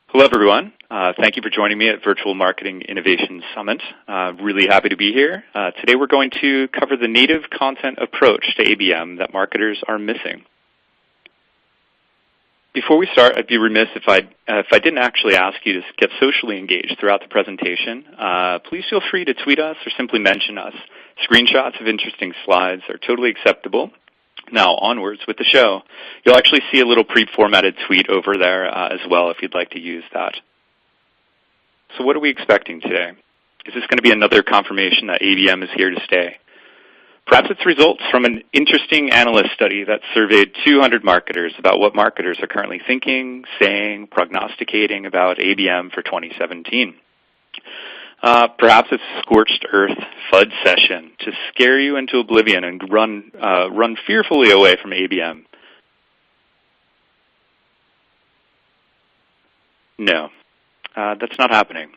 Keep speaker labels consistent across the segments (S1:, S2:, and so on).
S1: Hello, everyone. Thank you for joining me at Virtual Marketing Innovation Summit. Really happy to be here. Today we're going to cover the native content approach to ABM that marketers are missing. Before we start, I'd be remiss if I didn't actually ask you to get socially engaged throughout the presentation. Please feel free to tweet us or simply mention us. Screenshots of interesting slides are totally acceptable. Now, onwards with the show. You'll actually see a little pre-formatted tweet over there as well if you'd like to use that. So what are we expecting today? Is this going to be another confirmation that ABM is here to stay? Perhaps it's results from an interesting analyst study that surveyed 200 marketers about what marketers are currently thinking, saying, prognosticating about ABM for 2017. Perhaps it's a scorched earth FUD session to scare you into oblivion and run fearfully away from ABM. No, that's not happening.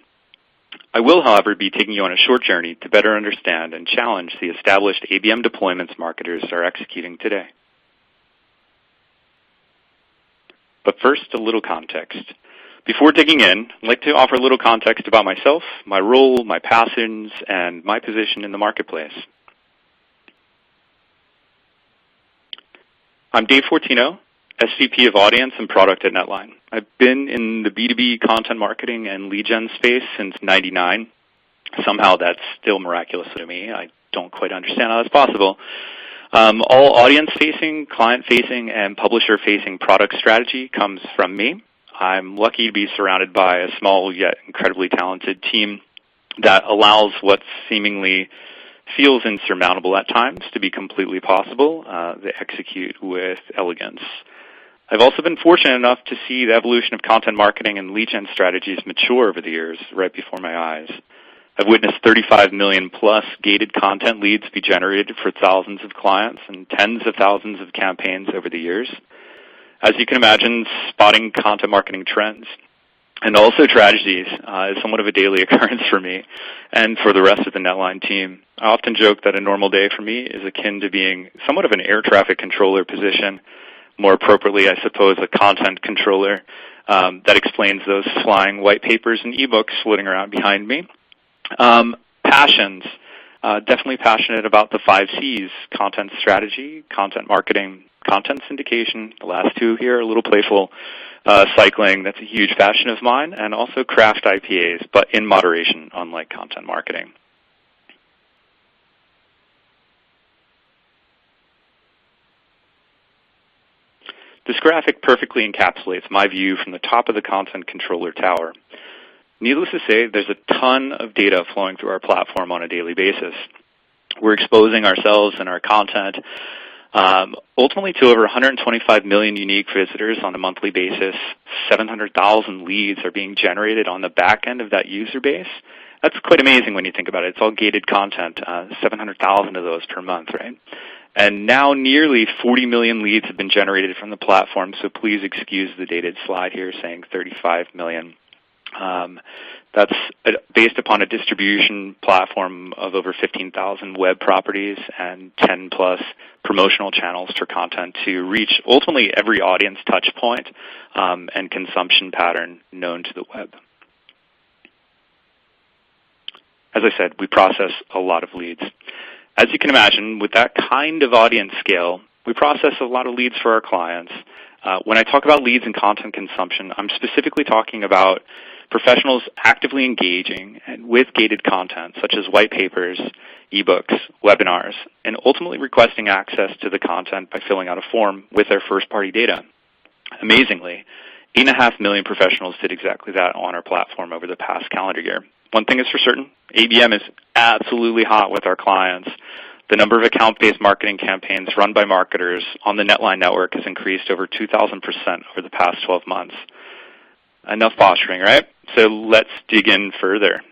S1: I will, however, be taking you on a short journey to better understand and challenge the established ABM deployments marketers are executing today. But first, a little context. Before digging in, I'd like to offer a little context about myself, my role, my passions, and my position in the marketplace. I'm Dave Fortino, SVP of Audience and Product at NetLine. I've been in the B2B content marketing and lead gen space since '99. Somehow that's still miraculous to me. I don't quite understand how that's possible. All audience-facing, client-facing, and publisher-facing product strategy comes from me. I'm lucky to be surrounded by a small yet incredibly talented team that allows what seemingly feels insurmountable at times to be completely possible. They execute with elegance. I've also been fortunate enough to see the evolution of content marketing and lead gen strategies mature over the years right before my eyes. I've witnessed 35 million plus gated content leads be generated for thousands of clients and tens of thousands of campaigns over the years. As you can imagine, spotting content marketing trends and also tragedies is somewhat of a daily occurrence for me and for the rest of the NetLine team. I often joke that a normal day for me is akin to being somewhat of an air traffic controller position, more appropriately, I suppose, a content controller that explains those flying white papers and ebooks floating around behind me. Passions. Definitely passionate about the 5 C's: content strategy, content marketing, content syndication. The last 2 here are a little playful. Cycling, that's a huge passion of mine, and also craft IPAs, but in moderation, unlike content marketing. This graphic perfectly encapsulates my view from the top of the content controller tower. Needless to say, there's a ton of data flowing through our platform on a daily basis. We're exposing ourselves and our content ultimately to over 125 million unique visitors on a monthly basis. 700,000 leads are being generated on the back end of that user base. That's quite amazing when you think about it. It's all gated content, 700,000 of those per month, right? And now nearly 40 million leads have been generated from the platform, so please excuse the dated slide here saying 35 million. That's based upon a distribution platform of over 15,000 web properties and 10-plus promotional channels for content to reach ultimately every audience touch point and consumption pattern known to the web. As I said, we process a lot of leads. As you can imagine, with that kind of audience scale, we process a lot of leads for our clients. When I talk about leads and content consumption, I'm specifically talking about professionals actively engaging with gated content, such as white papers, ebooks, webinars, and ultimately requesting access to the content by filling out a form with their first-party data. Amazingly, 8.5 million professionals did exactly that on our platform over the past calendar year. One thing is for certain, ABM is absolutely hot with our clients. The number of account-based marketing campaigns run by marketers on the NetLine network has increased over 2,000% over the past 12 months. Enough posturing, right? So let's dig in further.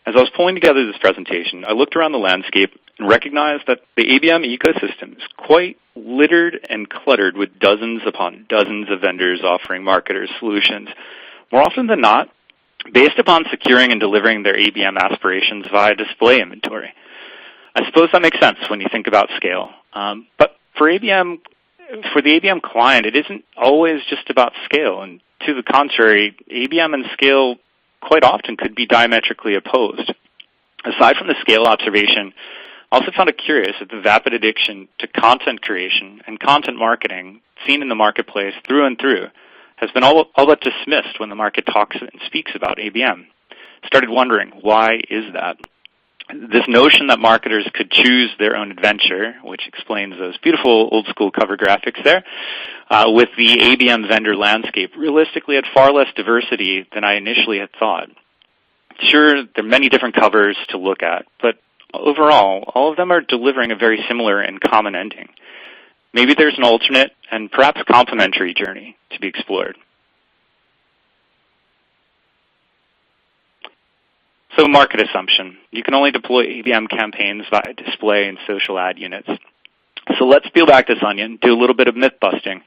S1: As I was pulling together this presentation, I looked around the landscape and recognized that the ABM ecosystem is quite littered and cluttered with dozens upon dozens of vendors offering marketers solutions. More often than not, based upon securing and delivering their ABM aspirations via display inventory. I suppose that makes sense when you think about scale. But For the ABM client, it isn't always just about scale, and to the contrary, ABM and scale quite often could be diametrically opposed. Aside from the scale observation, I also found it curious that the vapid addiction to content creation and content marketing seen in the marketplace through and through has been all but dismissed when the market talks and speaks about ABM. Started wondering, why is that? This notion that marketers could choose their own adventure, which explains those beautiful old-school cover graphics there, with the ABM vendor landscape, realistically had far less diversity than I initially had thought. Sure, there are many different covers to look at, but overall, all of them are delivering a very similar and common ending. Maybe there's an alternate and perhaps complementary journey to be explored. So market assumption. You can only deploy ABM campaigns via display and social ad units. So let's peel back this onion, do a little bit of myth busting.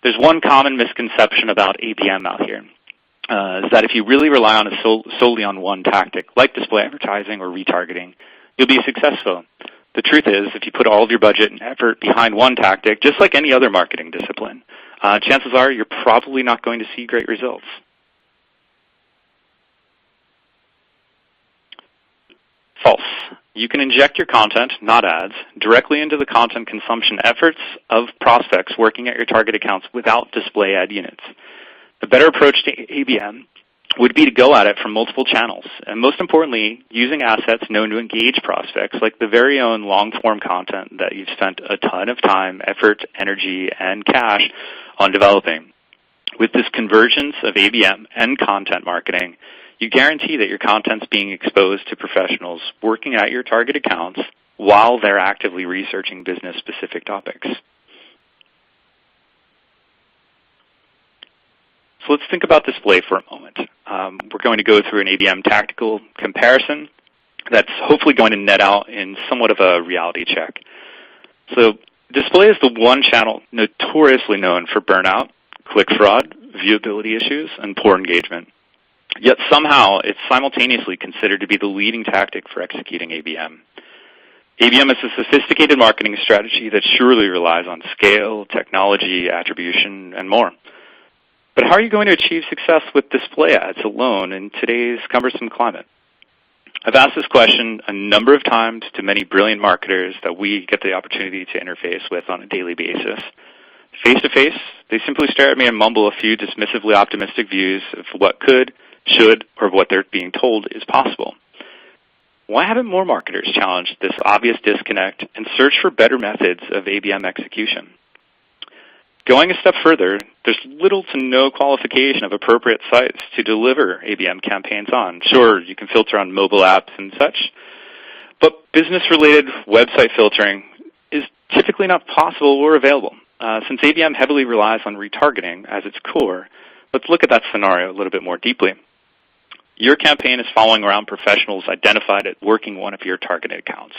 S1: There's one common misconception about ABM out here, is that if you really rely on solely on one tactic, like display advertising or retargeting, you'll be successful. The truth is, if you put all of your budget and effort behind one tactic, just like any other marketing discipline, chances are you're probably not going to see great results. False. You can inject your content, not ads, directly into the content consumption efforts of prospects working at your target accounts without display ad units. The better approach to ABM would be to go at it from multiple channels, and most importantly, using assets known to engage prospects, like the very own long-form content that you've spent a ton of time, effort, energy, and cash on developing. With this convergence of ABM and content marketing, you guarantee that your content's being exposed to professionals working at your target accounts while they're actively researching business-specific topics. So let's think about display for a moment. We're going to go through an ABM tactical comparison that's hopefully going to net out in somewhat of a reality check. So display is the one channel notoriously known for burnout, click fraud, viewability issues, and poor engagement. Yet somehow it's simultaneously considered to be the leading tactic for executing ABM. ABM is a sophisticated marketing strategy that surely relies on scale, technology, attribution, and more. But how are you going to achieve success with display ads alone in today's cumbersome climate? I've asked this question a number of times to many brilliant marketers that we get the opportunity to interface with on a daily basis. Face-to-face, they simply stare at me and mumble a few dismissively optimistic views of what could, should, or what they're being told is possible. Why haven't more marketers challenged this obvious disconnect and searched for better methods of ABM execution? Going a step further, there's little to no qualification of appropriate sites to deliver ABM campaigns on. Sure, you can filter on mobile apps and such, but business-related website filtering is typically not possible or available. Since ABM heavily relies on retargeting as its core, let's look at that scenario a little bit more deeply. Your campaign is following around professionals identified at working one of your targeted accounts.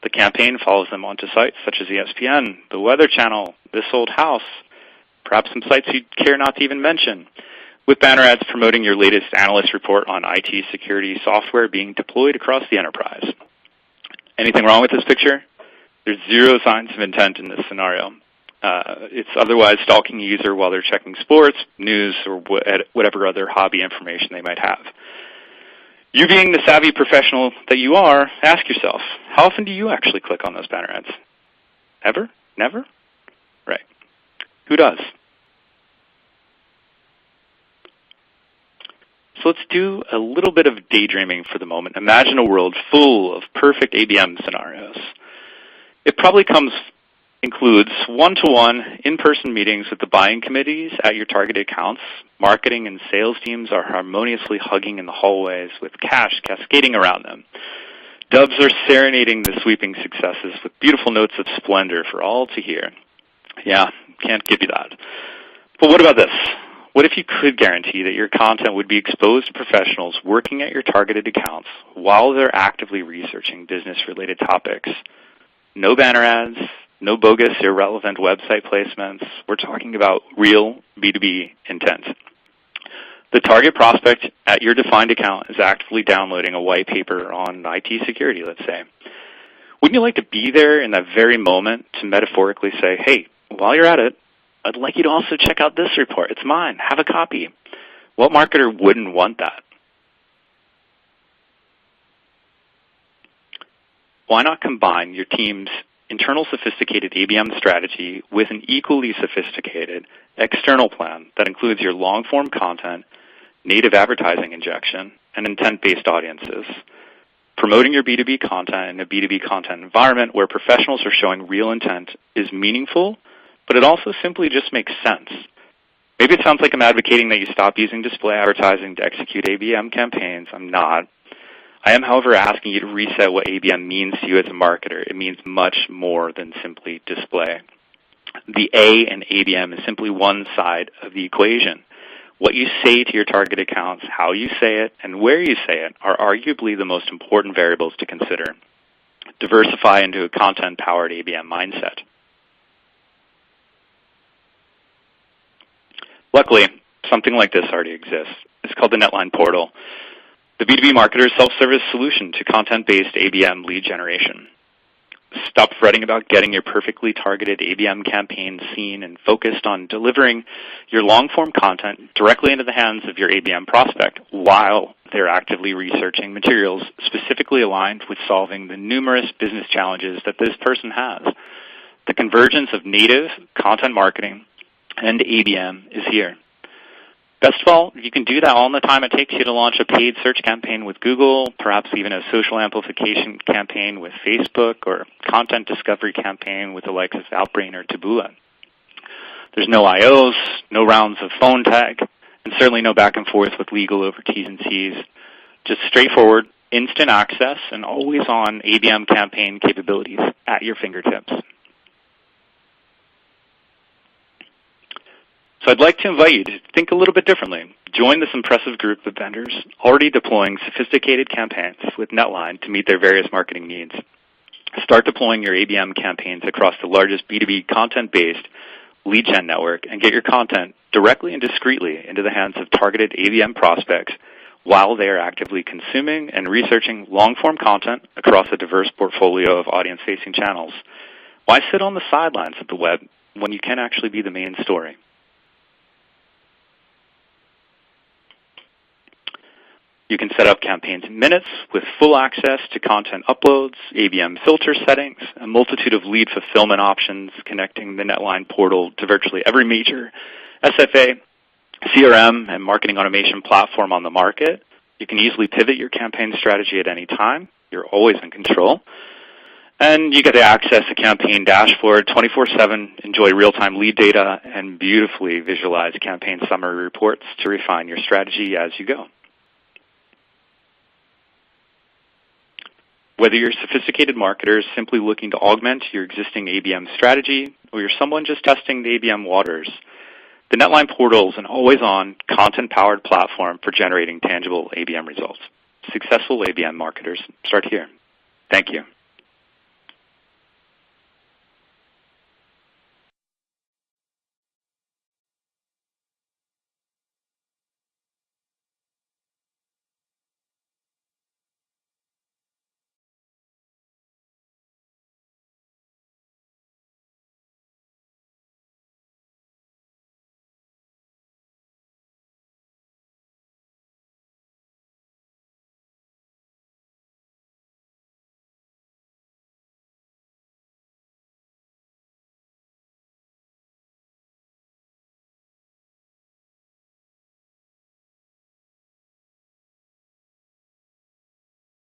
S1: The campaign follows them onto sites such as ESPN, the Weather Channel, This Old House, perhaps some sites you'd care not to even mention, with banner ads promoting your latest analyst report on IT security software being deployed across the enterprise. Anything wrong with this picture? There's zero signs of intent in this scenario. It's otherwise stalking a user while they're checking sports, news, or whatever other hobby information they might have. You being the savvy professional that you are, ask yourself, how often do you actually click on those banner ads? Ever? Never? Right. Who does? So let's do a little bit of daydreaming for the moment. Imagine a world full of perfect ABM scenarios. It probably includes one-to-one in-person meetings with the buying committees at your targeted accounts. Marketing and sales teams are harmoniously hugging in the hallways with cash cascading around them. Doves are serenading the sweeping successes with beautiful notes of splendor for all to hear. Yeah, can't give you that. But what about this? What if you could guarantee that your content would be exposed to professionals working at your targeted accounts while they're actively researching business-related topics? No banner ads, no bogus, irrelevant website placements. We're talking about real B2B intent. The target prospect at your defined account is actively downloading a white paper on IT security, let's say. Wouldn't you like to be there in that very moment to metaphorically say, hey, while you're at it, I'd like you to also check out this report. It's mine. Have a copy. What marketer wouldn't want that? Why not combine your team's internal sophisticated ABM strategy with an equally sophisticated external plan that includes your long-form content, native advertising injection, and intent-based audiences? Promoting your B2B content in a B2B content environment where professionals are showing real intent is meaningful, but it also simply just makes sense. Maybe it sounds like I'm advocating that you stop using display advertising to execute ABM campaigns. I'm not. I am, however, asking you to reset what ABM means to you as a marketer. It means much more than simply display. The A in ABM is simply one side of the equation. What you say to your target accounts, how you say it, and where you say it are arguably the most important variables to consider. Diversify into a content-powered ABM mindset. Luckily, something like this already exists. It's called the NetLine portal, the B2B marketer's self-service solution to content-based ABM lead generation. Stop fretting about getting your perfectly targeted ABM campaign seen and focused on delivering your long-form content directly into the hands of your ABM prospect while they're actively researching materials specifically aligned with solving the numerous business challenges that this person has. The convergence of native content marketing and ABM is here. Best of all, you can do that all in the time it takes you to launch a paid search campaign with Google, perhaps even a social amplification campaign with Facebook, or a content discovery campaign with the likes of Outbrain or Taboola. There's no IOs, no rounds of phone tag, and certainly no back and forth with legal over T's and C's. Just straightforward, instant access, and always-on ABM campaign capabilities at your fingertips. So I'd like to invite you to think a little bit differently. Join this impressive group of vendors already deploying sophisticated campaigns with NetLine to meet their various marketing needs. Start deploying your ABM campaigns across the largest B2B content-based lead gen network and get your content directly and discreetly into the hands of targeted ABM prospects while they are actively consuming and researching long-form content across a diverse portfolio of audience-facing channels. Why sit on the sidelines of the web when you can actually be the main story? You can set up campaigns in minutes with full access to content uploads, ABM filter settings, a multitude of lead fulfillment options connecting the NetLine portal to virtually every major SFA, CRM, and marketing automation platform on the market. You can easily pivot your campaign strategy at any time. You're always in control. And you get to access a campaign dashboard 24/7, enjoy real-time lead data, and beautifully visualize campaign summary reports to refine your strategy as you go. Whether you're a sophisticated marketer simply looking to augment your existing ABM strategy, or you're someone just testing the ABM waters, the NetLine portal is an always-on, content-powered platform for generating tangible ABM results. Successful ABM marketers start here. Thank you.